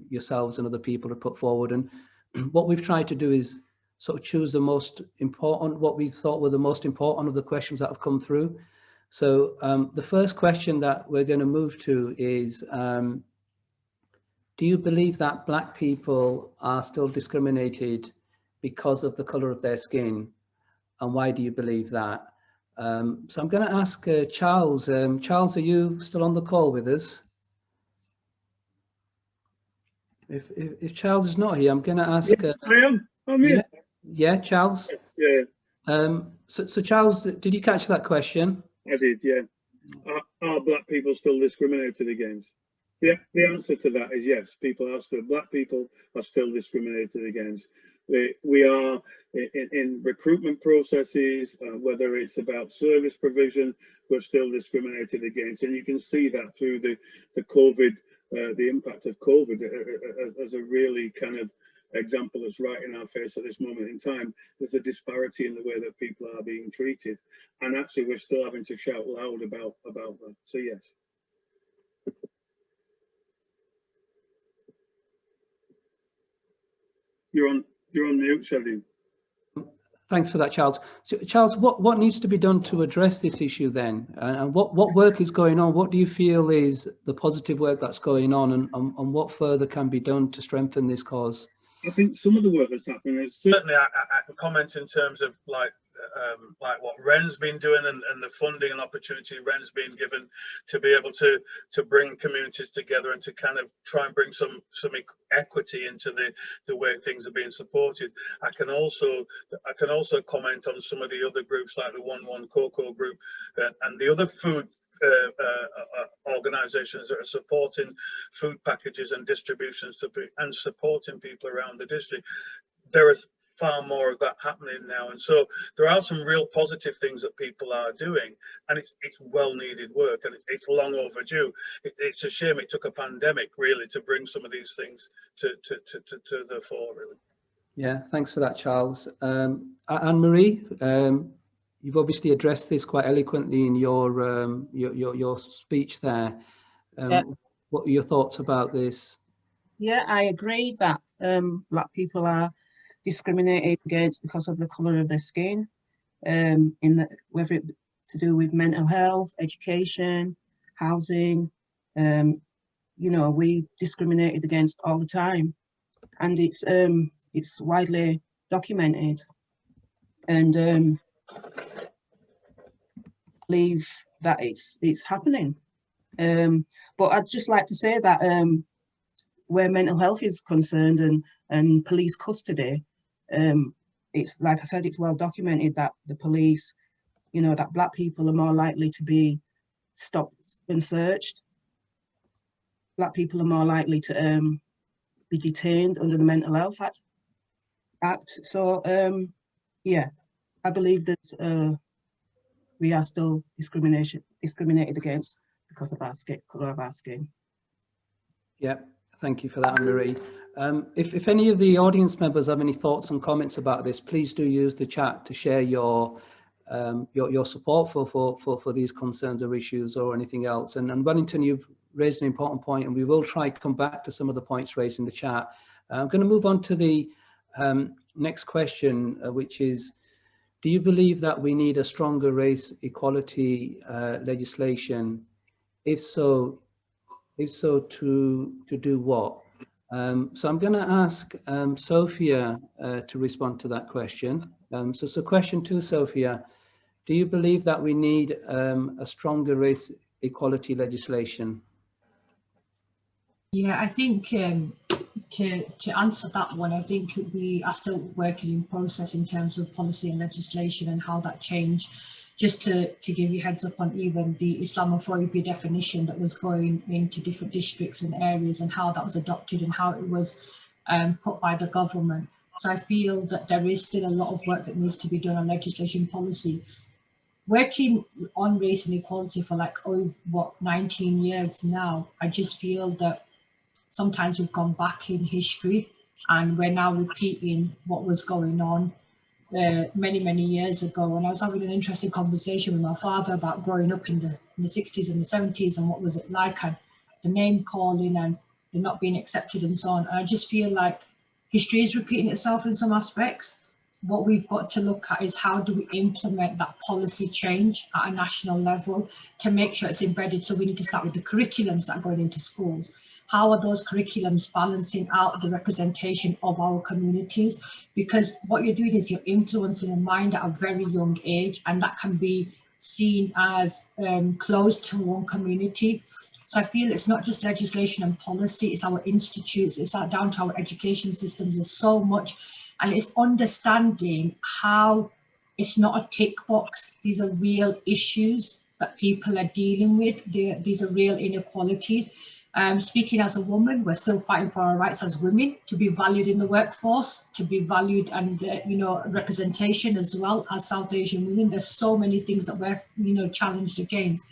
yourselves and other people have put forward. And what we've tried to do is sort of choose the most important, what we thought were the most important of the questions that have come through. So the first question that we're going to move to is, do you believe that Black people are still discriminated because of the colour of their skin? And why do you believe that? So I'm going to ask Charles. Charles, are you still on the call with us? If Charles is not here, I'm going to ask. I am. I'm here. Yeah, Charles. Yeah. So Charles, did you catch that question? I did. Yeah. Are Black people still discriminated against? Yeah. The answer to that is yes. Black people are still discriminated against. We are in recruitment processes, whether it's about service provision, we're still discriminated against, and you can see that through the COVID. The impact of COVID as a really kind of example that's right in our face at this moment in time. There's a disparity in the way that people are being treated, and actually we're still having to shout loud about that. So yes. You're on mute, Shadim. Thanks for that, Charles. So, Charles, what needs to be done to address this issue then? And what work is going on? What do you feel is the positive work that's going on, and what further can be done to strengthen this cause? I think some of the work that's happening is certainly I can comment in terms of like what REN's been doing and the funding and opportunity REN's been given to be able to bring communities together and to kind of try and bring some equity into the way things are being supported. I can also comment on some of the other groups like the 1-1 Cocoa group and the other food organisations that are supporting food packages and distributions and supporting people around the district. There is far more of that happening now, and so there are some real positive things that people are doing, and it's well needed work, and it's long overdue. It's a shame it took a pandemic really to bring some of these things to the fore, really. Yeah, thanks for that, Charles. Anne-Marie, you've obviously addressed this quite eloquently in your speech there. Yeah. What are your thoughts about this? Yeah, I agree that Black people are discriminated against because of the colour of their skin, whether it to do with mental health, education, housing. We discriminated against all the time, and it's widely documented. And believe that it's happening. But I'd just like to say that where mental health is concerned and police custody, it's like I said, it's well documented that the police you know, that Black people are more likely to be stopped and searched. Black people are more likely to be detained under the Mental Health Act. So, yeah, I believe that we are still discriminated against because of our colour of our skin. Yeah, thank you for that, Anne-Marie. If any of the audience members have any thoughts and comments about this, please do use the chat to share your support for these concerns or issues or anything else. And Wellington, you've raised an important point, and we will try to come back to some of the points raised in the chat. I'm going to move on to the next question, which is, do you believe that we need a stronger race equality legislation? If so, to do what? So I'm going to ask Sofia to respond to that question. So question 2, Sofia, do you believe that we need a stronger race equality legislation? Yeah, I think to answer that one, I think we are still working in process in terms of policy and legislation and how that changed. Just to give you heads up on even the Islamophobia definition that was going into different districts and areas and how that was adopted and how it was put by the government. So I feel that there is still a lot of work that needs to be done on legislation policy. Working on race and equality for like, 19 years now, I just feel that sometimes we've gone back in history and we're now repeating what was going on many years ago. And I was having an interesting conversation with my father about growing up in the 60s and the 70s and what was it like, and the name calling and the not being accepted and so on. And I just feel like history is repeating itself in some aspects. What we've got to look at is how do we implement that policy change at a national level to make sure it's embedded. So we need to start with the curriculums that are going into schools. How are those curriculums balancing out the representation of our communities? Because what you're doing is you're influencing a mind at a very young age, and that can be seen as closed to one community. So I feel it's not just legislation and policy, it's our institutes, it's down to our education systems, there's so much, and it's understanding how it's not a tick box. These are real issues that people are dealing with. These are real inequalities. Speaking as a woman, we're still fighting for our rights as women to be valued in the workforce, to be valued and, representation as well as South Asian women. There's so many things that we're, challenged against.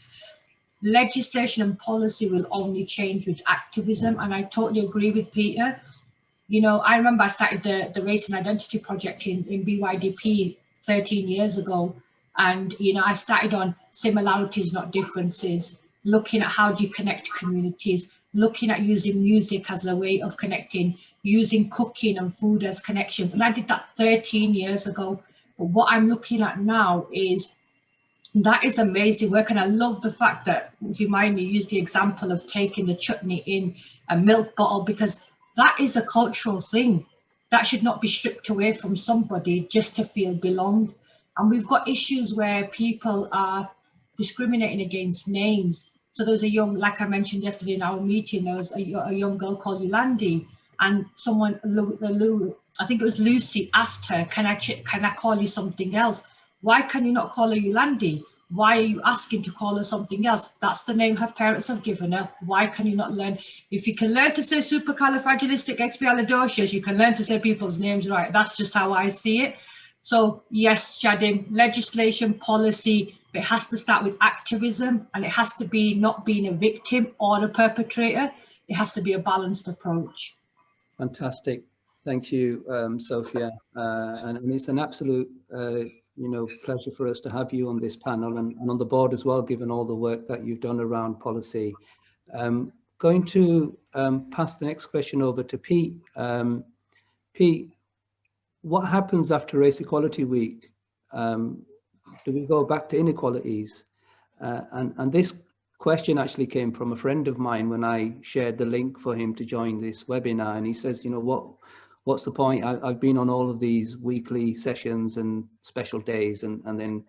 Legislation and policy will only change with activism. And I totally agree with Peter. I remember I started the Race and Identity Project in BYDP 13 years ago. And, I started on similarities, not differences, looking at how do you connect communities, looking at using music as a way of connecting, using cooking and food as connections. And I did that 13 years ago. But what I'm looking at now is that is amazing work. And I love the fact that Humayun used the example of taking the chutney in a milk bottle, because that is a cultural thing. That should not be stripped away from somebody just to feel belonged. And we've got issues where people are discriminating against names. So there's a young, like I mentioned yesterday in our meeting, there was a young girl called Yolandi, and someone, I think it was Lucy, asked her, can I call you something else? Why can you not call her Yolandi? Why are you asking to call her something else? That's the name her parents have given her. Why can you not learn? If you can learn to say supercalifragilisticexpialidocious, you can learn to say people's names right. That's just how I see it. So yes, Shadim, legislation, policy, it has to start with activism, and it has to be not being a victim or a perpetrator. It has to be a balanced approach. Fantastic. Thank you, Sofia. And it's an absolute, pleasure for us to have you on this panel and on the board as well, given all the work that you've done around policy. Going to pass the next question over to Pete. Pete, what happens after Race Equality Week? Do we go back to inequalities? And this question actually came from a friend of mine when I shared the link for him to join this webinar. And he says, what's the point? I've been on all of these weekly sessions and special days, and then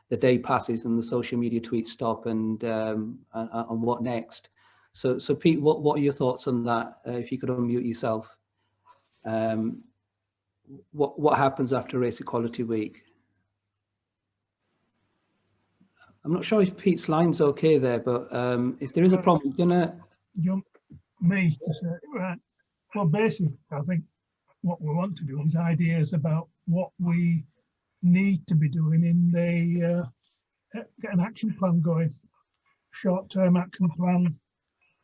the day passes and the social media tweets stop, and what next? So Pete, what are your thoughts on that? If you could unmute yourself. What happens after Race Equality Week? I'm not sure if Pete's line's okay there, but if there is a problem, I'm gonna... Me to say, right, well, basically, I think what we want to do is ideas about what we need to be doing in the get an action plan going. Short-term action plan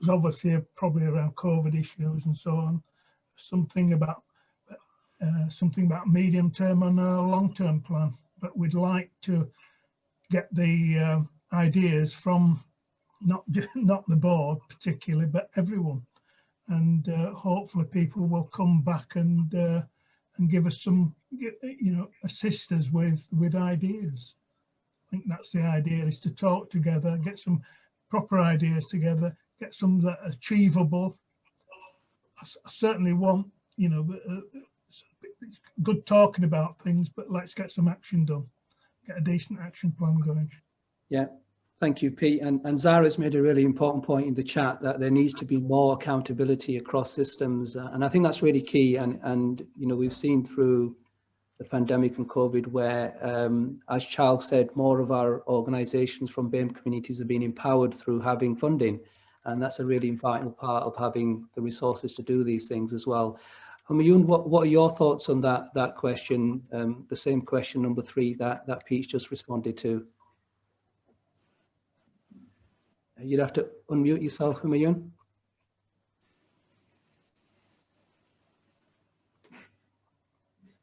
is obviously probably around COVID issues and so on. Something about medium-term and a long-term plan. But we'd like to get the ideas from not the board particularly, but everyone. And hopefully people will come back and give us some, assist us with ideas. I think that's the idea, is to talk together, get some proper ideas together, get some that are achievable. I certainly want, it's good talking about things, but let's get some action done, get a decent action plan going. Yeah. Thank you, Pete. And Zara's made a really important point in the chat that there needs to be more accountability across systems. And I think that's really key. And we've seen through the pandemic and COVID where, as Charles said, more of our organisations from BEAP communities have been empowered through having funding. And that's a really important part of having the resources to do these things as well. Humayun, what are your thoughts on that question? The same question, number 3, that Pete just responded to. You'd have to unmute yourself, Humayun.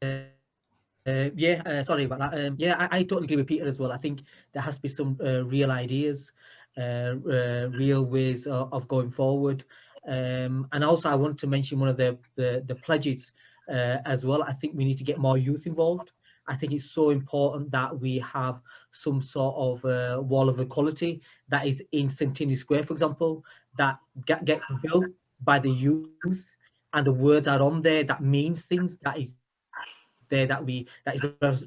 Sorry about that. I totally agree with Peter as well. I think there has to be some real ideas, real ways of going forward. And also I want to mention one of the pledges as well. I think we need to get more youth involved. I think it's so important that we have some sort of wall of equality that is in Centenary Square, for example, that gets built by the youth, and the words are on there that means things, that is there, that is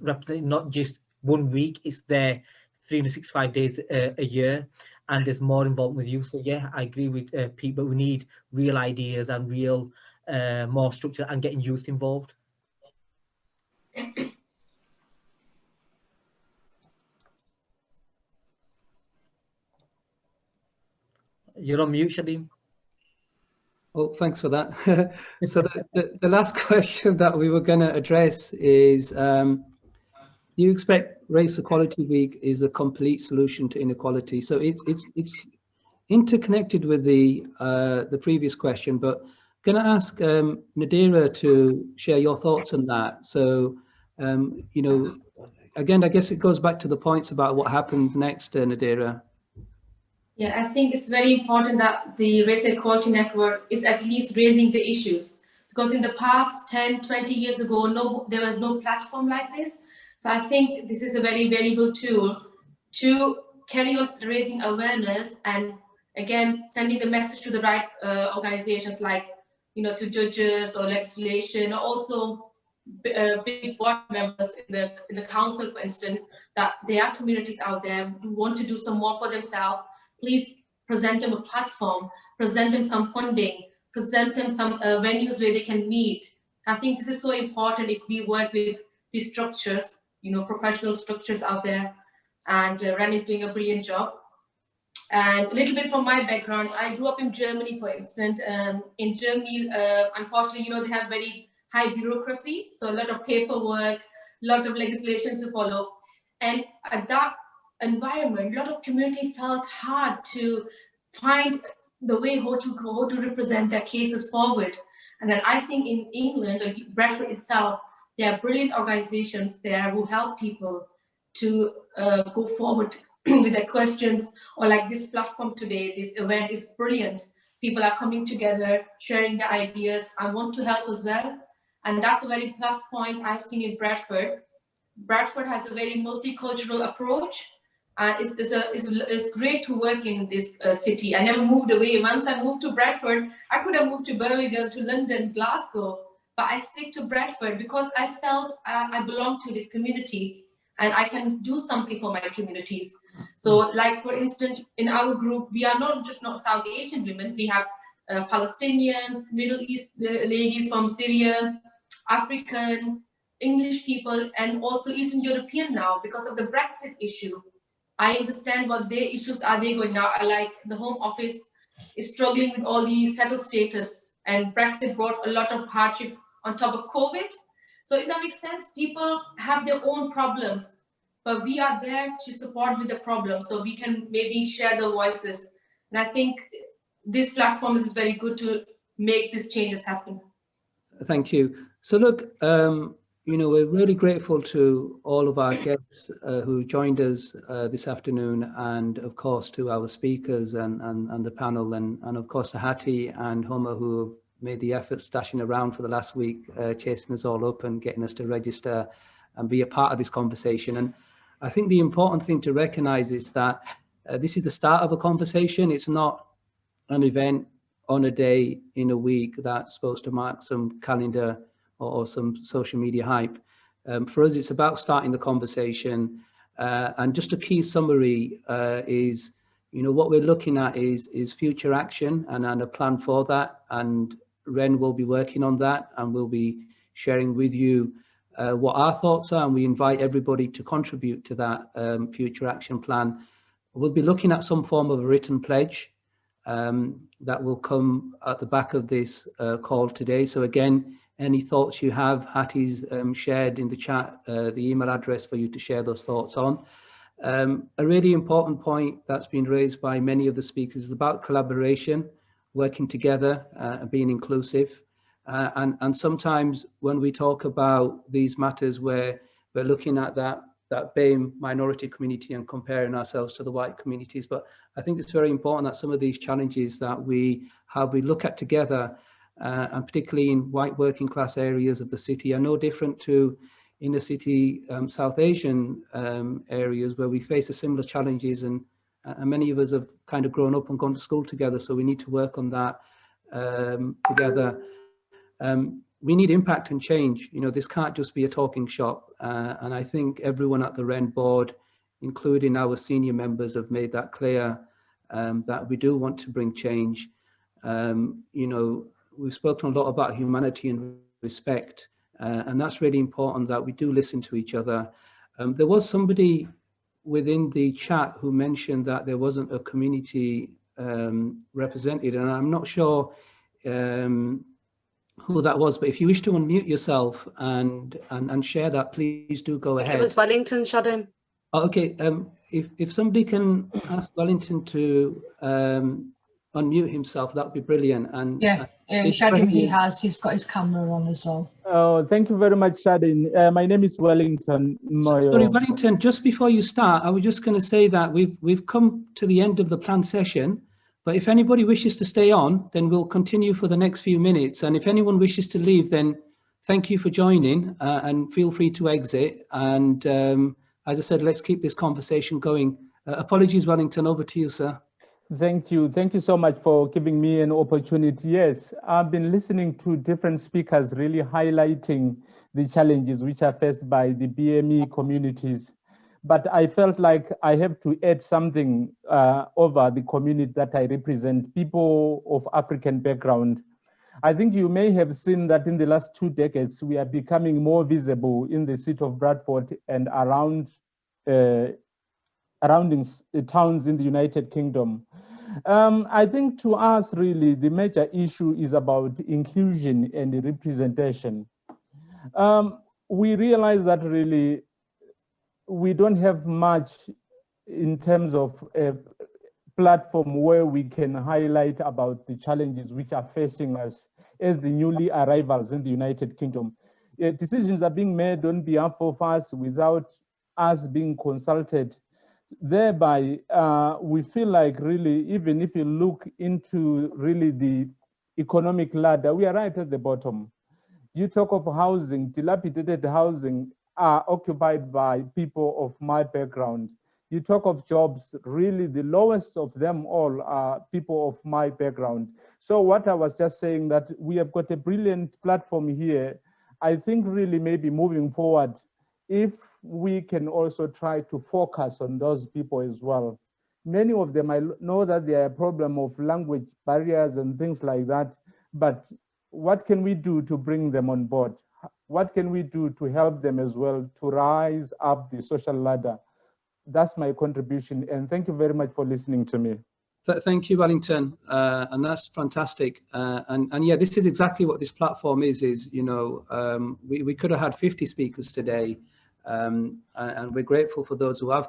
represented not just 1 week, it's there 365 days a year, and there's more involvement with youth. So yeah, I agree with Pete, but we need real ideas and real more structure and getting youth involved. You're on mute, Shadim. Oh, thanks for that. So the last question that we were going to address is, do you expect Race Equality Week is a complete solution to inequality? So it's interconnected with the previous question, but I'm going to ask Nadera to share your thoughts on that. So, again, I guess it goes back to the points about what happens next, Nadera. Yeah, I think it's very important that the Race Equality Network is at least raising the issues, because in the past 10, 20 years ago, there was no platform like this. So I think this is a very valuable tool to carry on raising awareness and, again, sending the message to the right organizations, like, to judges or legislation, or also big board members in the council, for instance, that there are communities out there who want to do some more for themselves. Please present them a platform, present them some funding, present them some venues where they can meet. I think this is so important if we work with these structures, professional structures out there, and REN is doing a brilliant job. And a little bit from my background, I grew up in Germany, for instance. In Germany, unfortunately, they have very high bureaucracy, so a lot of paperwork, a lot of legislation to follow. And at that environment, a lot of community felt hard to find the way how to represent their cases forward. And then I think in England, or Bradford itself, there are brilliant organizations there who help people to go forward with their questions, or like this platform today. This event is brilliant. People are coming together, sharing their ideas. I want to help as well. And that's a very plus point I've seen in Bradford. Bradford has a very multicultural approach. It's great to work in this city. I never moved away. Once I moved to Bradford, I could have moved to Birmingham, to London, Glasgow, but I stick to Bradford because I felt I belong to this community and I can do something for my communities. So, like, for instance, in our group, we are not South Asian women. We have Palestinians, Middle East ladies from Syria, African, English people, and also Eastern European now because of the Brexit issue. I understand what their issues are they going now. Like the Home Office is struggling with all the settled status, and Brexit brought a lot of hardship on top of COVID. So if that makes sense, people have their own problems, but we are there to support with the problem, so we can maybe share the voices. And I think this platform is very good to make these changes happen. Thank you. So look, we're really grateful to all of our guests who joined us this afternoon, and of course to our speakers and the panel, and of course to Hattie and Humma, who have made the effort stashing around for the last week, chasing us all up and getting us to register and be a part of this conversation. And I think the important thing to recognize is that this is the start of a conversation. It's not an event on a day in a week that's supposed to mark some calendar or some social media hype. For us, it's about starting the conversation. And just a key summary is, what we're looking at is future action and a plan for that. And REN will be working on that, and we'll be sharing with you what our thoughts are. And we invite everybody to contribute to that future action plan. We'll be looking at some form of a written pledge that will come at the back of this call today. So again, any thoughts you have, Hattie's shared in the chat the email address for you to share those thoughts on. A really important point that's been raised by many of the speakers is about collaboration, working together, being inclusive. And sometimes when we talk about these matters where we're looking at that BAME minority community and comparing ourselves to the white communities. But I think it's very important that some of these challenges that we look at together, and particularly in white working class areas of the city, are no different to inner city South Asian areas where we face similar challenges, and many of us have kind of grown up and gone to school together. So we need to work on that together. We need impact and change. This can't just be a talking shop. And I think everyone at the REN board, including our senior members, have made that clear, that we do want to bring change. We've spoken a lot about humanity and respect, and that's really important that we do listen to each other. There was somebody within the chat who mentioned that there wasn't a community represented, and I'm not sure who that was, but if you wish to unmute yourself and share that, please do go ahead. It was Wellington, Shadim. Oh, okay, if somebody can ask Wellington to unmute himself, that would be brilliant. And yeah, Shadim, he's got his camera on as well. Oh, thank you very much, Shadim. My name is Wellington. Sorry, Wellington, just before you start, I was just going to say that we've come to the end of the planned session. But if anybody wishes to stay on, then we'll continue for the next few minutes. And if anyone wishes to leave, then thank you for joining and feel free to exit. And as I said, let's keep this conversation going. Apologies, Wellington, over to you, sir. Thank you. Thank you so much for giving me an opportunity. Yes, I've been listening to different speakers really highlighting the challenges which are faced by the BME communities. But I felt like I have to add something over the community that I represent, people of African background. I think you may have seen that in the last 2 decades, we are becoming more visible in the city of Bradford and around surrounding towns in the United Kingdom. I think to us, really, the major issue is about inclusion and representation. We realize that really we don't have much in terms of a platform where we can highlight about the challenges which are facing us as the newly arrivals in the United Kingdom. Decisions are being made on behalf of us without us being consulted. Thereby, we feel like really, even if you look into really the economic ladder, we are right at the bottom. You talk of housing, dilapidated housing are occupied by people of my background. You talk of jobs, really the lowest of them all are people of my background. So what I was just saying, that we have got a brilliant platform here. I think really maybe moving forward, if we can also try to focus on those people as well. Many of them, I know that there are a problem of language barriers and things like that, but what can we do to bring them on board? What can we do to help them as well to rise up the social ladder? that's my contribution. And thank you very much for listening to me. Thank you, Wellington, and that's fantastic. And yeah, this is exactly what this platform is. You know, we could have had 50 speakers today, and we're grateful for those who have